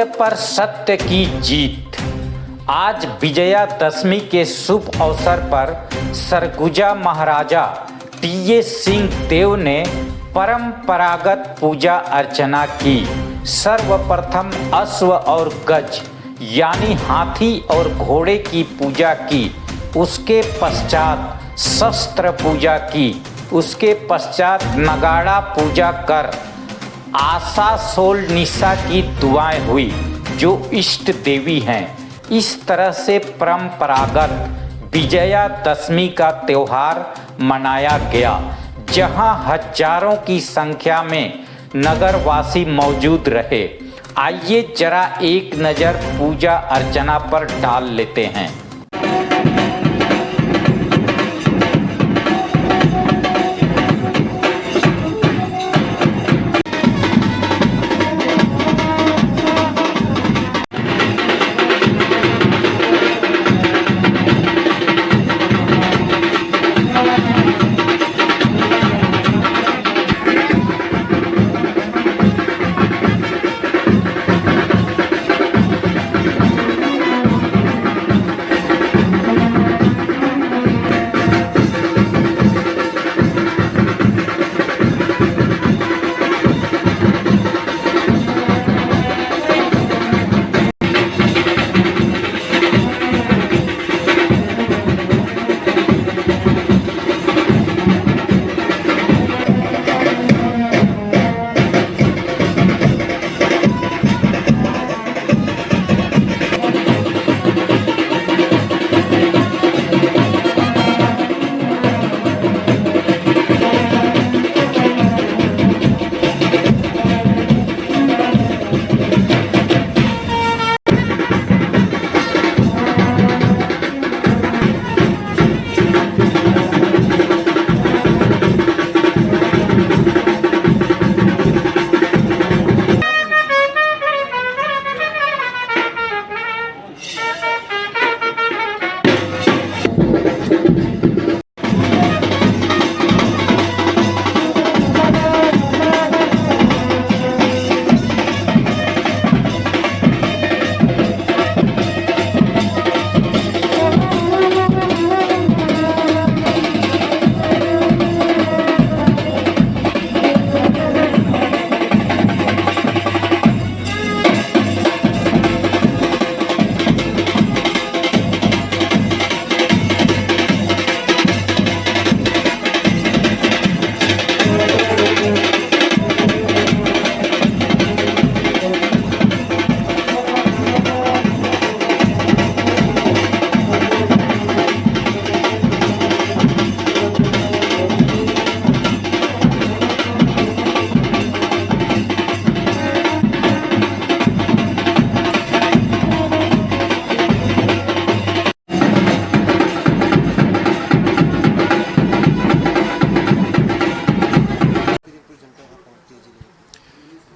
असत्य पर सत्य की जीत। आज विजयादशमी के शुभ अवसर पर सरगुजा महाराजा टी सिंह देव ने परंपरागत पूजा अर्चना की। सर्वप्रथम अश्व और गज यानी हाथी और घोड़े की पूजा की। उसके पश्चात शस्त्र पूजा की। उसके पश्चात नगाड़ा पूजा कर आशा सोल निशा की दुआएं हुई जो इष्ट देवी हैं। इस तरह से परंपरागत विजयादशमी का त्योहार मनाया गया, जहां हजारों की संख्या में नगरवासी मौजूद रहे। आइए जरा एक नज़र पूजा अर्चना पर डाल लेते हैं।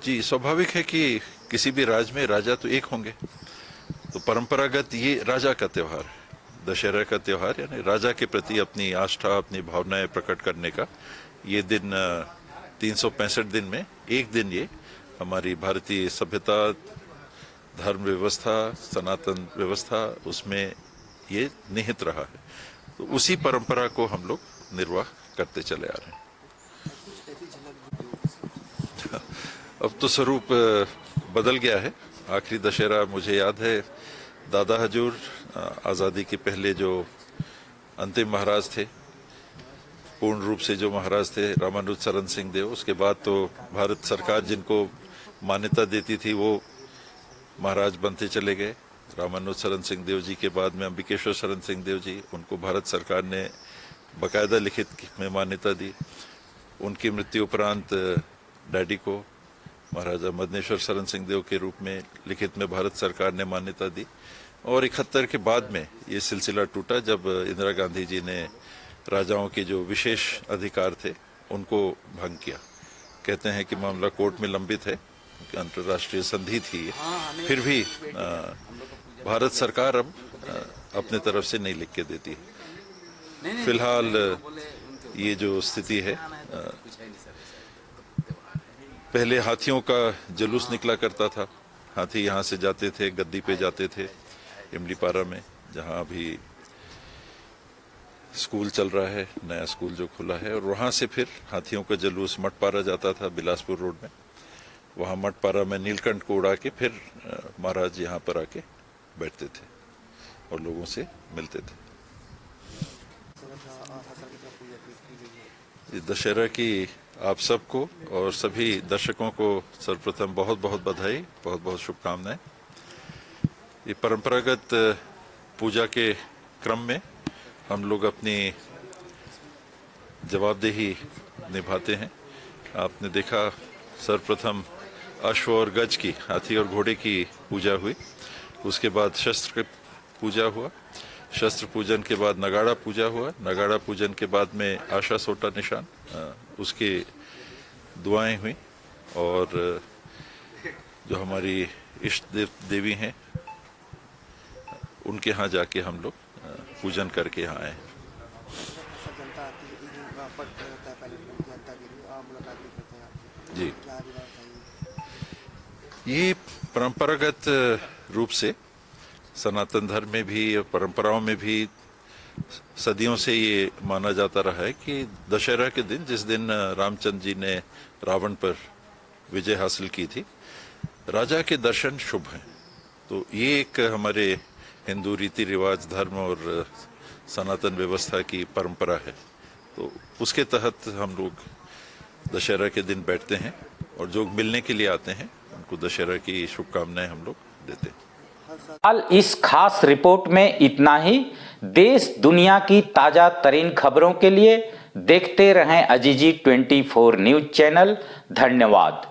जी, स्वाभाविक है कि किसी भी राज्य में राजा तो एक होंगे, तो परंपरागत ये राजा का त्यौहार, दशहरा का त्यौहार, यानी राजा के प्रति अपनी आस्था, अपनी भावनाएं प्रकट करने का ये दिन 365 दिन में एक दिन ये हमारी भारतीय सभ्यता, धर्म व्यवस्था, सनातन व्यवस्था, उसमें ये निहित रहा है। तो उसी परंपरा को हम लोग निर्वाह करते चले आ रहे हैं। अब तो स्वरूप बदल गया है। आखिरी दशहरा मुझे याद है, दादा हजूर आज़ादी के पहले जो अंतिम महाराज थे, पूर्ण रूप से जो महाराज थे, रामानुज शरण सिंह देव। उसके बाद तो भारत सरकार जिनको मान्यता देती थी वो महाराज बनते चले गए। रामानुज शरण सिंह देव जी के बाद में अंबिकेश्वर शरण सिंह देव जी, उनको भारत सरकार ने बाकायदा लिखित में मान्यता दी। उनकी मृत्यु उपरांत डैडी को महाराजा मदनेश्वर शरण सिंह देव के रूप में लिखित में भारत सरकार ने मान्यता दी। और 71 के बाद में ये सिलसिला टूटा जब इंदिरा गांधी जी ने राजाओं के जो विशेष अधिकार थे उनको भंग किया। कहते हैं कि मामला कोर्ट में लंबित है, अंतर्राष्ट्रीय संधि थी ये। फिर भी भारत सरकार अब अपने तरफ से नहीं लिख के देती। फिलहाल ये जो स्थिति है, पहले हाथियों का जुलूस निकला करता था, हाथी यहाँ से जाते थे, गद्दी पे जाते थे इमलीपारा में, जहाँ अभी स्कूल चल रहा है, नया स्कूल जो खुला है। और वहाँ से फिर हाथियों का जुलूस मठपारा जाता था, बिलासपुर रोड में। वहाँ मठपारा में नीलकंठ को उड़ा के फिर महाराज यहाँ पर आके बैठते थे और लोगों से मिलते थे। ये दशहरा की आप सबको और सभी दर्शकों को सर्वप्रथम बहुत बहुत बधाई, बहुत बहुत शुभकामनाएं। ये परंपरागत पूजा के क्रम में हम लोग अपनी जवाबदेही निभाते हैं। आपने देखा सर्वप्रथम अश्व और गज की, हाथी और घोड़े की पूजा हुई, उसके बाद शस्त्र पूजा हुआ, शस्त्र पूजन के बाद नगाड़ा पूजा हुआ, नगाड़ा पूजन के बाद में आशा सोटा निशान, उसके दुआएं हुई। और जो हमारी इष्ट देवी हैं उनके यहाँ जाके हम लोग पूजन करके यहाँ आए। जी, ये परंपरागत रूप से सनातन धर्म में भी और परंपराओं में भी सदियों से ये माना जाता रहा है कि दशहरा के दिन, जिस दिन रामचंद्र जी ने रावण पर विजय हासिल की थी, राजा के दर्शन शुभ हैं। तो ये एक हमारे हिंदू रीति रिवाज, धर्म और सनातन व्यवस्था की परंपरा है। तो उसके तहत हम लोग दशहरा के दिन बैठते हैं और जो मिलने के लिए आते हैं उनको दशहरा की शुभकामनाएं हम लोग देते हैं। हाल इस खास रिपोर्ट में इतना ही। देश दुनिया की ताजा तरीन खबरों के लिए देखते रहें अजीजी 24 न्यूज चैनल। धन्यवाद।